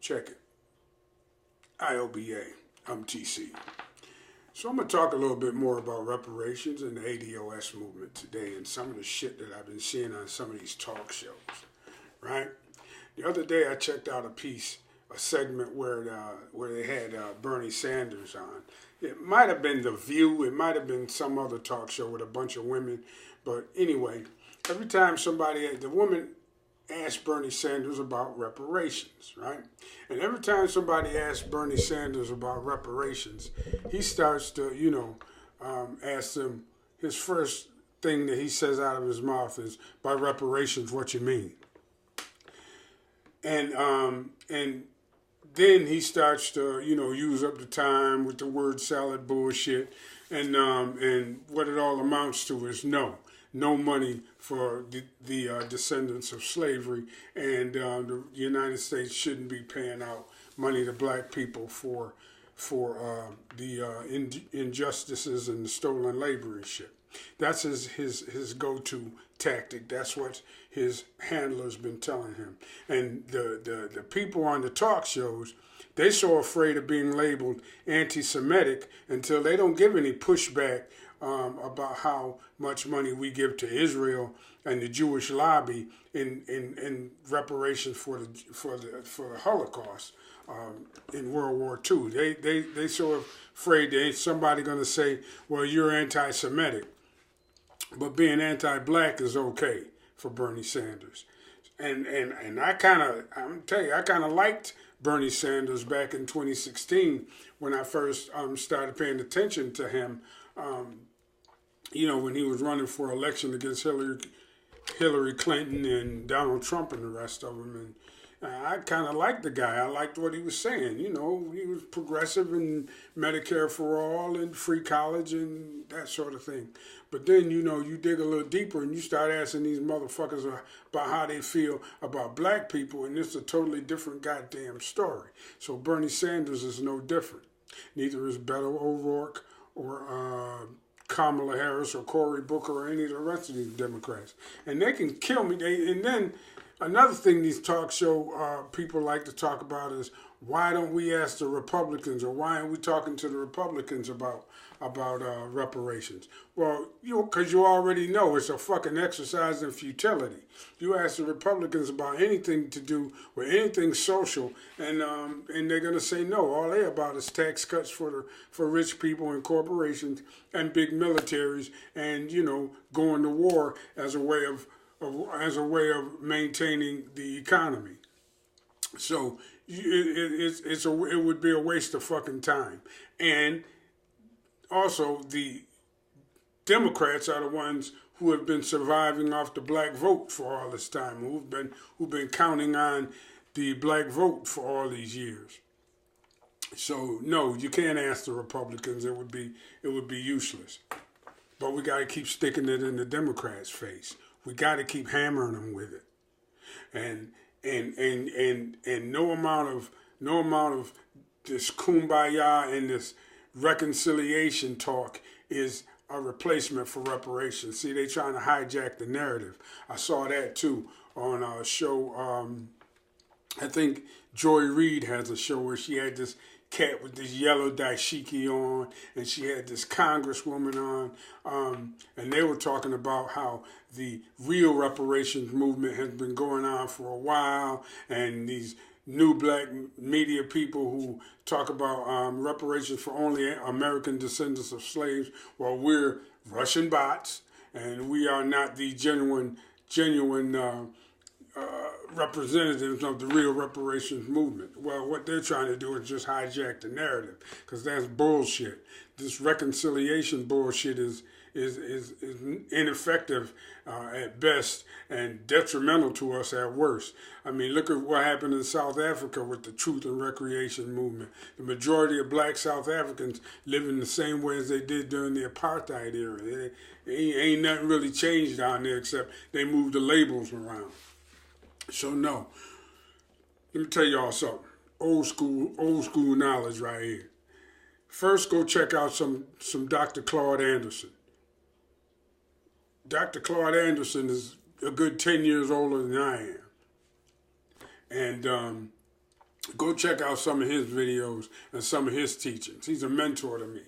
Check it. I.O.B.A. I'm TC. So I'm going to talk a little bit more about reparations and the ADOS movement today and some of the shit that I've been seeing on some of these talk shows, right? The other day I checked out a segment where they had Bernie Sanders on. It might have been The View, it might have been some other talk show with a bunch of women, but anyway, every time the woman asked Bernie Sanders about reparations, right? And every time somebody asks Bernie Sanders about reparations, he starts to, ask them, his first thing that he says out of his mouth is, by reparations, what you mean? And then he starts to, use up the time with the word salad bullshit, and what it all amounts to is no money for the descendants of slavery, and the United States shouldn't be paying out money to black people for the injustices and the stolen labor and shit. That's his go-to tactic. That's what his handler's been telling him. And the people on the talk shows, they're so afraid of being labeled anti-Semitic until they don't give any pushback about how much money we give to Israel and the Jewish lobby in reparations for the Holocaust in World War II. They so afraid that ain't somebody going to say, well, you're anti-Semitic, but being anti-black is okay for Bernie Sanders. And I'm tell you, I kind of liked Bernie Sanders back in 2016 when I first started paying attention to him. When he was running for election against Hillary Clinton and Donald Trump and the rest of them. And I kind of liked the guy. I liked what he was saying. He was progressive and Medicare for all and free college and that sort of thing. But then, you dig a little deeper and you start asking these motherfuckers about how they feel about black people, and it's a totally different goddamn story. So Bernie Sanders is no different. Neither is Beto O'Rourke or Kamala Harris or Cory Booker or any of the rest of these Democrats. And they can kill me. And then another thing these talk show people like to talk about is, why don't we ask the Republicans, or why aren't we talking to the Republicans about reparations? Well, because you already know it's a fucking exercise in futility. You ask the Republicans about anything to do with anything social, and they're gonna say no. All they're about is tax cuts for rich people and corporations and big militaries, and going to war as a way of maintaining the economy. So it would be a waste of fucking time. And also the Democrats are the ones who have been surviving off the black vote for all this time, who've been counting on the black vote for all these years. So no, you can't ask the Republicans. It would be useless. But we got to keep sticking it in the Democrats' face. We got to keep hammering them with it. And no amount of this kumbaya and this reconciliation talk is a replacement for reparations. See, they trying to hijack the narrative. I saw that too on a show. I think Joy Reid has a show where she had this cat with this yellow dashiki on, and she had this congresswoman on, and they were talking about how the real reparations movement has been going on for a while, and these new black media people who talk about reparations for only American descendants of slaves, well, we're Russian bots, and we are not the genuine representatives of the real reparations movement. Well, what they're trying to do is just hijack the narrative, because that's bullshit. This reconciliation bullshit is ineffective at best and detrimental to us at worst. I mean, look at what happened in South Africa with the Truth and Recreation movement. The majority of black South Africans live in the same way as they did during the apartheid era. Ain't nothing really changed down there except they moved the labels around. So no, let me tell y'all something. Old school knowledge right here. First, go check out some Dr. Claude Anderson. Dr. Claude Anderson is a good 10 years older than I am. And Go check out some of his videos and some of his teachings. He's a mentor to me.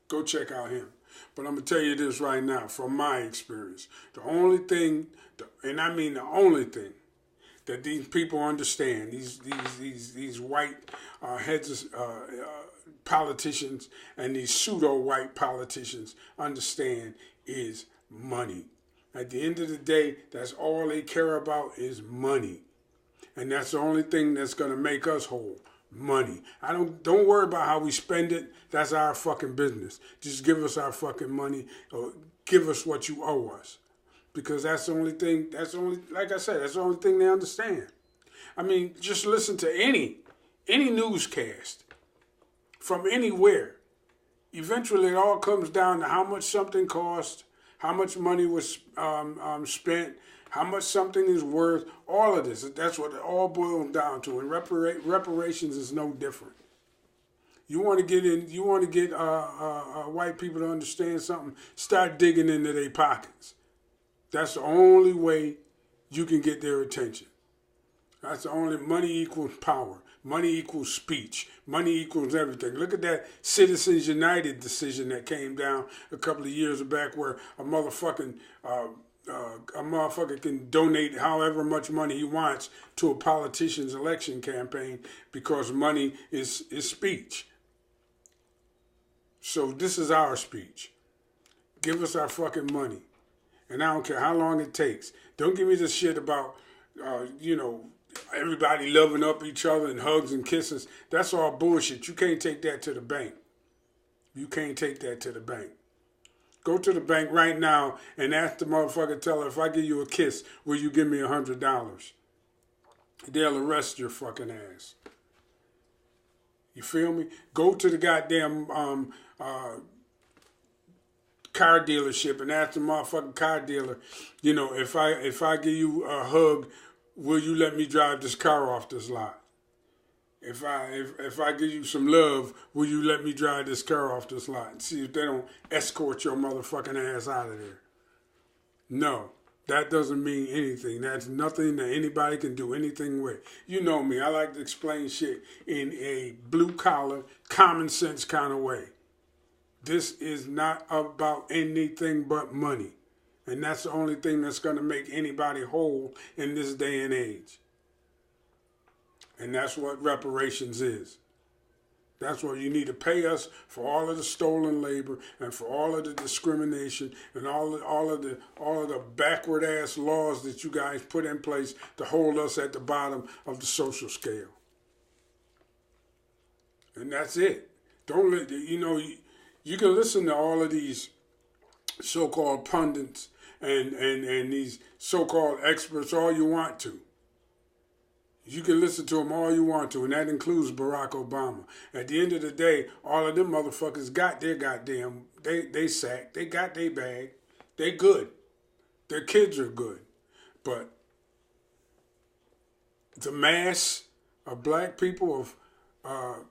Go check out him. But I'm going to tell you this right now, from my experience. The only thing, and I mean the only thing, that these people understand, these white heads, politicians and these pseudo-white politicians understand is money. At the end of the day, that's all they care about is money. And that's the only thing that's going to make us whole. Money. Don't worry about how we spend it. That's our fucking business. Just give us our fucking money, or give us what you owe us. Because that's the only thing, like I said, that's the only thing they understand. I mean, just listen to any newscast from anywhere. Eventually it all comes down to how much something cost, how much money was spent, how much something is worth, all of this. That's what it all boils down to. And reparations is no different. You want to get white people to understand something, start digging into their pockets. That's the only way you can get their attention. That's the only, money equals power. Money equals speech. Money equals everything. Look at that Citizens United decision that came down a couple of years back, where a motherfucker can donate however much money he wants to a politician's election campaign because money is speech. So this is our speech. Give us our fucking money. And I don't care how long it takes. Don't give me this shit about, everybody loving up each other and hugs and kisses. That's all bullshit. You can't take that to the bank. You can't take that to the bank. Go to the bank right now and ask the motherfucker teller, if I give you a kiss, will you give me $100? They'll arrest your fucking ass. You feel me? Go to the goddamn car dealership and ask the motherfucking car dealer, if I give you a hug, will you let me drive this car off this lot? If I give you some love, will you let me drive this car off this lot? And see if they don't escort your motherfucking ass out of there. No, that doesn't mean anything. That's nothing that anybody can do anything with. You know me, I like to explain shit in a blue-collar, common-sense kind of way. This is not about anything but money. And that's the only thing that's going to make anybody whole in this day and age. And that's what reparations is. That's what you need to pay us for all of the stolen labor and for all of the discrimination and all of the backward ass laws that you guys put in place to hold us at the bottom of the social scale. And that's it. Don't let you can listen to all of these so-called pundits and these so-called experts all you want to. You can listen to them all you want to, and that includes Barack Obama. At the end of the day, all of them motherfuckers got their goddamn, they sack, they got their bag, they good. Their kids are good. But the mass of black people, of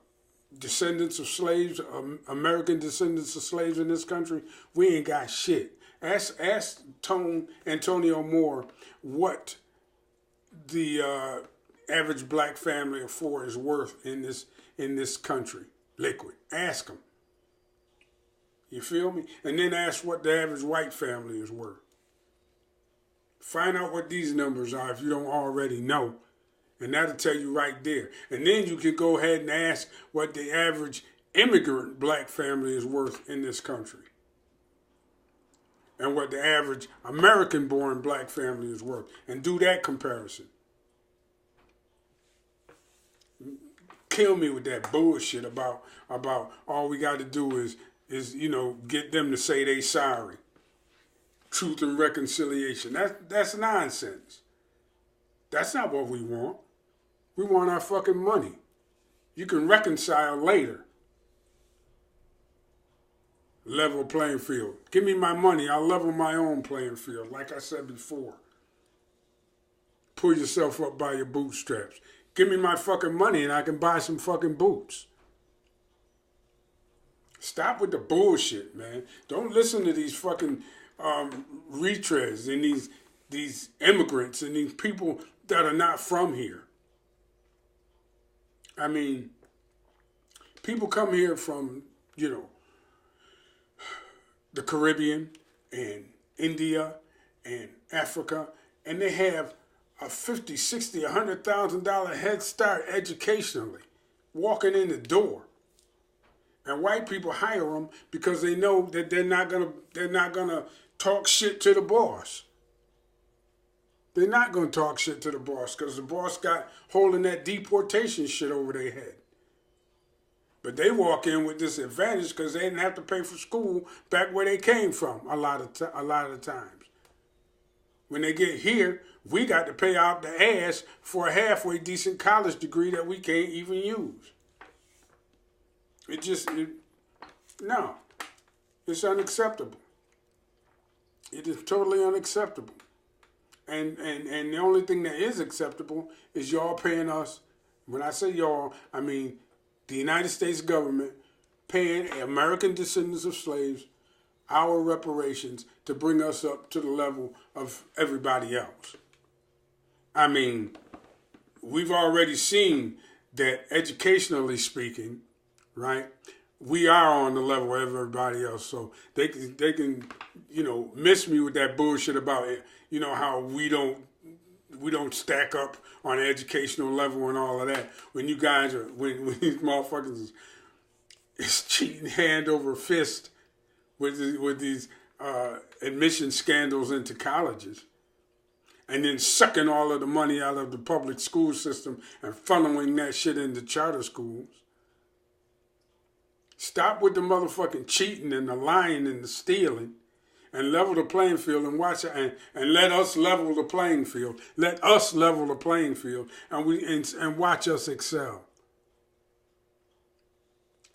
descendants of slaves, American descendants of slaves in this country, we ain't got shit. Ask Antonio Moore what the average black family of four is worth in this country. Liquid. Ask them. You feel me? And then ask what the average white family is worth. Find out what these numbers are if you don't already know. And that'll tell you right there. And then you can go ahead and ask what the average immigrant black family is worth in this country. And what the average American-born black family is worth. And do that comparison. Kill me with that bullshit about all we got to do is get them to say they sorry. Truth and reconciliation. That's nonsense. That's not what we want. We want our fucking money. You can reconcile later. Level playing field. Give me my money. I'll level my own playing field. Like I said before. Pull yourself up by your bootstraps. Give me my fucking money and I can buy some fucking boots. Stop with the bullshit, man. Don't listen to these fucking retreads and these immigrants and these people that are not from here. I mean, people come here from, the Caribbean and India and Africa, and they have a 50, 60, $100,000 head start educationally, walking in the door. And white people hire them because they know that they're not gonna talk shit to the boss. They're not gonna talk shit to the boss because the boss got holding that deportation shit over their head. But they walk in with this advantage because they didn't have to pay for school back where they came from a lot of the times. When they get here, we got to pay out the ass for a halfway decent college degree that we can't even use. No, it's unacceptable. It is totally unacceptable. And the only thing that is acceptable is y'all paying us. When I say y'all, I mean the United States government paying American descendants of slaves our reparations to bring us up to the level of everybody else. I mean, we've already seen that educationally speaking, right, we are on the level of everybody else. So they can miss me with that bullshit about it, how we don't stack up on the educational level and all of that. When you guys are, when these motherfuckers is cheating hand over fist with these admission scandals into colleges, and then sucking all of the money out of the public school system and funneling that shit into charter schools. Stop with the motherfucking cheating and the lying and the stealing, and level the playing field and watch it, and let us level the playing field. Let us level the playing field, and watch us excel.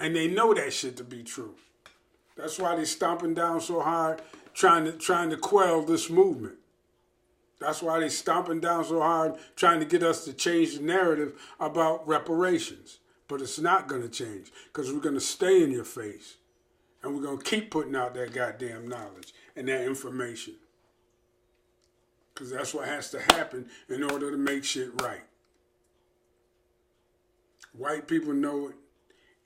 And they know that shit to be true. That's why they stomping down so hard, trying to quell this movement. That's why they stomping down so hard, trying to get us to change the narrative about reparations. But it's not going to change, because we're going to stay in your face. And we're going to keep putting out that goddamn knowledge and that information. Because that's what has to happen in order to make shit right. White people know it.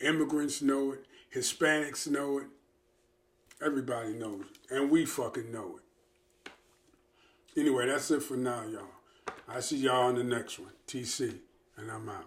Immigrants know it. Hispanics know it. Everybody knows it. And we fucking know it. Anyway, that's it for now, y'all. I see y'all on the next one. TC, and I'm out.